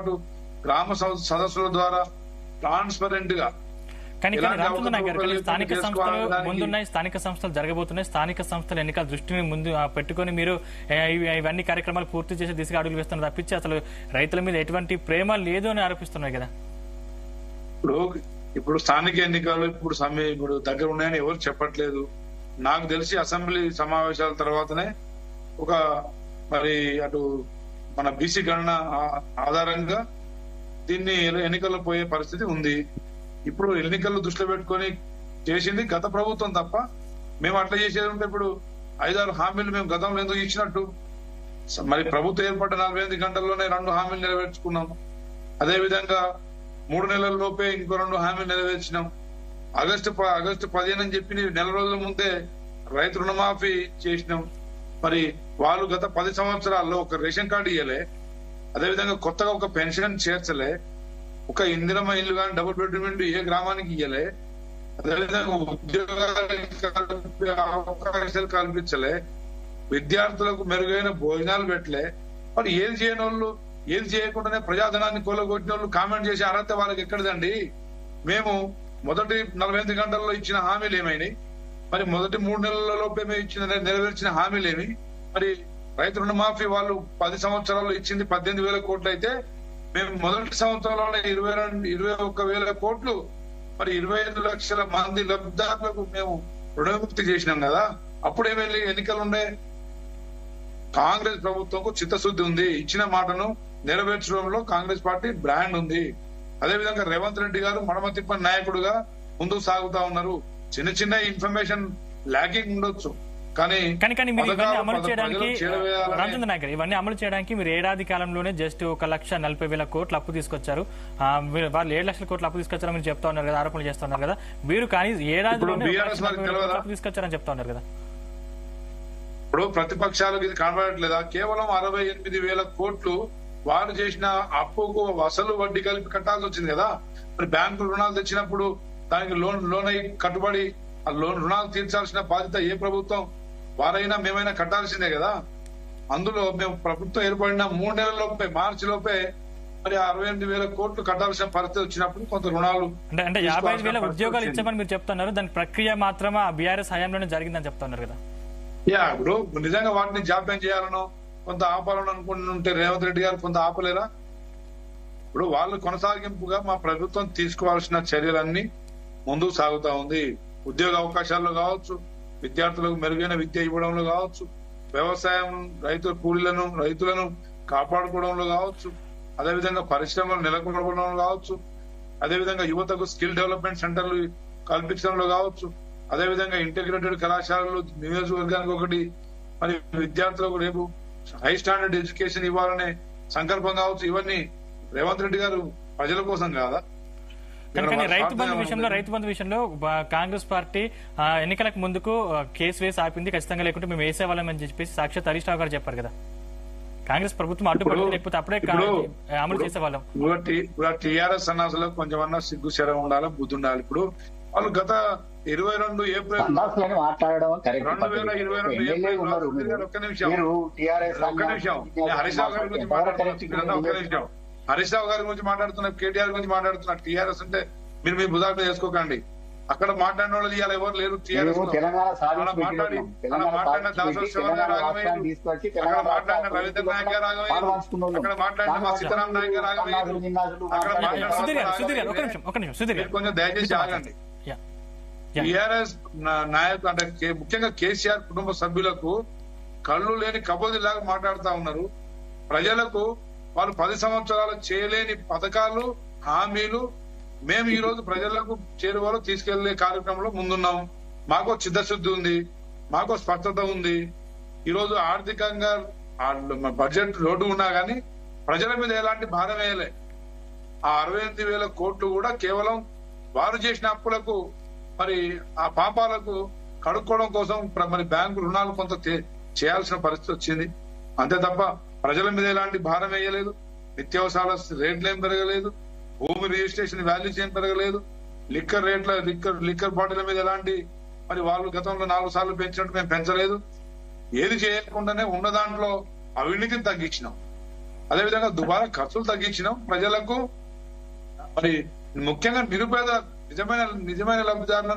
పాటు గ్రామ సదస్సుల ద్వారా ట్రాన్స్పరెంట్ గా కానీ రామచంద్ర నాయక్ గారు స్థానిక సంస్థలు ముందున్నాయి, స్థానిక సంస్థలు జరగబోతున్నాయి. స్థానిక సంస్థల ఎన్నికల దృష్టిని ముందు పెట్టుకుని మీరు ఇవన్నీ కార్యక్రమాలు పూర్తి చేసే దిశగా అడుగులు వేస్తున్నారు తప్పించి అసలు రైతుల మీద ఎటువంటి ప్రేమ లేదు అని ఆరోపిస్తున్నారు కదా. ఇప్పుడు స్థానిక ఎన్నికలు ఇప్పుడు దగ్గర ఉన్నాయని ఎవరు చెప్పట్లేదు. నాకు తెలిసి అసెంబ్లీ సమావేశాల తర్వాతనే ఒక మరి అటు మన బీసీ గణన ఆధారంగా దీన్ని ఎన్నికల్లో పోయే పరిస్థితి ఉంది. ఇప్పుడు ఎన్నికల్లో దృష్టిలో పెట్టుకొని చేసింది గత ప్రభుత్వం తప్ప మేము అట్లా చేసేది ఉంటే ఇప్పుడు 5-6 హామీలు మేము గతంలో ఎందుకు ఇచ్చినట్టు? మరి ప్రభుత్వం ఏర్పడ్డ 48 గంటల్లోనే 2 హామీలు నెరవేర్చుకున్నాం. అదేవిధంగా 3 నెలల లోపే ఇంకో 2 హామీలు నెరవేర్చినాం. ఆగస్టు 15 అని చెప్పి నెల రోజుల ముందే రైతు రుణమాఫీ చేసినాం. మరి వాళ్ళు గత 10 సంవత్సరాల్లో ఒక రేషన్ కార్డు ఇయ్యలే, అదేవిధంగా కొత్తగా ఒక పెన్షన్ చేర్చలే, ఒక ఇందిరమ్మ ఇల్లు కానీ డబుల్ బెడ్రూమ్ ఇల్లు ఏ గ్రామానికి ఇయ్యలే, అదేవిధంగా అవకాశాలు కల్పించలే, విద్యార్థులకు మెరుగైన భోజనాలు పెట్టలే. మరి ఏది చేయని వాళ్ళు, ఏది చేయకుండానే ప్రజాధనాన్ని కొల్లగొట్టిన వాళ్ళు కామెంట్ చేసే అర్హత వాళ్ళకి ఎక్కడిదండి? మేము మొదటి 48 గంటల్లో ఇచ్చిన హామీలు ఏమైనాయి? మరి మొదటి 3 నెలల లోపే మేము నెరవేర్చిన హామీలేమి? మరి రైతు రుణమాఫీ వాళ్ళు 10 సంవత్సరాల్లో ఇచ్చింది 18,000 కోట్లు అయితే మేము మొదటి సంవత్సరంలోనే 21,000 కోట్లు మరి 25 లక్షల మంది లబ్ధిదారులకు మేము రుణముక్తి చేసినాం కదా. అప్పుడేమెళ్ళి ఎన్నికలు ఉండే? కాంగ్రెస్ ప్రభుత్వంకు చిత్తశుద్ధి ఉంది. ఇచ్చిన మాటను నెరవేర్చడంలో కాంగ్రెస్ పార్టీ బ్రాండ్ ఉంది. అదేవిధంగా రేవంత్ రెడ్డి గారు మడమ తిప్పని నాయకుడుగా ముందుకు సాగుతా ఉన్నారు. చిన్న చిన్న ఇన్ఫర్మేషన్ ల్యాకింగ్ ఉండొచ్చు, కానీ ఇవన్నీ అమలు చేయడానికి రామచంద్ర నాయక్ గారు ఇవన్నీ అమలు చేయడానికి మీరు ఏడాది కాలంలోనే జస్ట్ 1,40,40,000 కోట్లు అప్పు తీసుకొచ్చారు. వాళ్ళు 7 లక్షల కోట్లు అప్పు తీసుకొచ్చారని మీరు చెప్తా ఉన్నారు కదా, ఆరోపణలు చేస్తా ఉన్నారు కదా. మీరు కానీ ఏడాదిలోనే అప్పు తీసుకొచ్చారని చెప్తా ఉన్నారు కదా. ఇప్పుడు ప్రతిపక్షాలకు ఇది కనబడట్లేదా? కేవలం 68,000 కోట్లు వారు చేసిన అప్పుకు అసలు వడ్డీ కలిపి కట్టాల్సి వచ్చింది కదా. మరి బ్యాంకు రుణాలు తెచ్చినప్పుడు దానికి లోన్ అయి కట్టుబడి ఆ రుణాలు తీర్చాల్సిన బాధ్యత ఏ ప్రభుత్వం వారైనా మేమైనా కట్టాల్సిందే కదా. అందులో మేము ప్రభుత్వం ఏర్పడిన 3 నెలల లోపే, మార్చి లోపే మరి 68,000 కోట్లు కట్టాల్సిన పరిస్థితి వచ్చినప్పుడు కొంత రుణాలు అంటే 55,000 ఉద్యోగాలు ఇచ్చామని మీరు చెప్తున్నారు. దాని ప్రక్రియ మాత్రమే బీఆర్ఎస్ హయాంలోనే జరిగిందని చెప్తున్నారు కదా. ఇప్పుడు నిజంగా వాటిని జాప్యం చేయాలనో కొంత ఆపాలని అనుకుంటుంటే రేవంత్ రెడ్డి గారు కొంత ఆపలేరా? ఇప్పుడు వాళ్ళు కొనసాగింపుగా మా ప్రభుత్వం తీసుకోవాల్సిన చర్యలన్నీ ముందుకు సాగుతా ఉంది. ఉద్యోగ అవకాశాల్లో కావచ్చు, విద్యార్థులకు మెరుగైన విద్య ఇవ్వడంలో కావచ్చు, వ్యవసాయం రైతులను కాపాడుకోవడంలో కావచ్చు, అదేవిధంగా పరిశ్రమలు నెలకొల్పడంలో కావచ్చు, అదేవిధంగా యువతకు స్కిల్ డెవలప్మెంట్ సెంటర్లు కల్పించడంలో కావచ్చు, అదేవిధంగా ఇంటిగ్రేటెడ్ కళాశాలలు నియోజకవర్గానికి ఒకటి, మరి విద్యార్థులకు రేపు హై స్టాండర్డ్ ఎడ్యుకేషన్ ఇవ్వాలనే సంకల్పం కావచ్చు. ఇవన్నీ రేవంత్ రెడ్డి గారు ప్రజల కోసం కాదా? కానీ రైతు బంధు విషయంలో కాంగ్రెస్ పార్టీ ఎన్నికలకు ముందుకు కేసు వేసి ఆపింది. ఖచ్చితంగా లేకుంటే మేము వేసేవాళ్ళమని చెప్పేసి సాక్షాత్ హరీష్ రావు గారు చెప్పారు కదా. కాంగ్రెస్ ప్రభుత్వం అడ్డుపడుతుంది, లేకపోతే అప్పుడే అమలు చేసేవాళ్ళం. ఇప్పుడు టీఆర్ఎస్ సన్నాసులకు కొంచెమన్నా సిగ్గు శరం ఉండాలి, బుద్ధి ఉండాలి. ఇప్పుడు వాళ్ళు గత 22 ఏప్రిల్ 2022 ఒక్క నిమిషం హరీష్ రావు గారి గురించి మాట్లాడుతున్నారు. హరీష్ రావు గారి గురించి మాట్లాడుతున్నారు, కేటీఆర్ గురించి మాట్లాడుతున్నారు. టీఆర్ఎస్ అంటే మీరు మీ బుధాలు మీద వేసుకోకండి. అక్కడ మాట్లాడిన వాళ్ళు ఇవాళ ఎవరు లేరు. టీఆర్ఎస్ మాట్లాడిన దాసరి అక్కడ మాట్లాడిన రవీంద్ర నాయక్ గారు ఆగమయ్యారు, అక్కడ మాట్లాడిన మా సీతారాం నాయక్ గారు ఆగమయ్యారు, అక్కడ మాట్లాడిన కొంచెం దయచేసి ఆగండి. టీఆర్ఎస్ నాయకులు అంటే ముఖ్యంగా కేసీఆర్ కుటుంబ సభ్యులకు కళ్ళు లేని కబోదిలాగా మాట్లాడుతా ఉన్నారు. ప్రజలకు వాళ్ళు 10 సంవత్సరాలు చేయలేని పథకాలు, హామీలు మేము ఈ రోజు ప్రజలకు చేరువలో తీసుకెళ్లే కార్యక్రమంలో ముందున్నాం. మాకు చిత్తశుద్ధి ఉంది, మాకు స్పష్టత ఉంది. ఈ రోజు ఆర్థికంగా బడ్జెట్ లోటు ఉన్నా గానీ ప్రజల మీద ఎలాంటి భారం వేయలే. ఆ 68,000 కోట్లు కూడా కేవలం వారు చేసిన అప్పులకు, మరి ఆ పాపాలకు కడుక్కోవడం కోసం మరి బ్యాంకు రుణాలు కొంత చేయాల్సిన పరిస్థితి వచ్చింది. అంతే తప్ప ప్రజల మీద ఎలాంటి భారం వేయలేదు. నిత్యావసరాల రేట్లు ఏం పెరగలేదు, భూమి రిజిస్ట్రేషన్ వాల్యూస్ ఏం పెరగలేదు, లిక్కర్ బాటిల్ మీద ఎలాంటి మరి వాళ్ళు గతంలో 4 సార్లు పెంచినట్టు మేము పెంచలేదు. ఏది చేయకుండానే ఉన్న దాంట్లో అవినీతిని తగ్గించినాం. అదేవిధంగా దుబారా ఖర్చులు తగ్గించినాం ప్రజలకు. మరి ముఖ్యంగా నిరుపేద నిజమైన లబ్ధిదారులను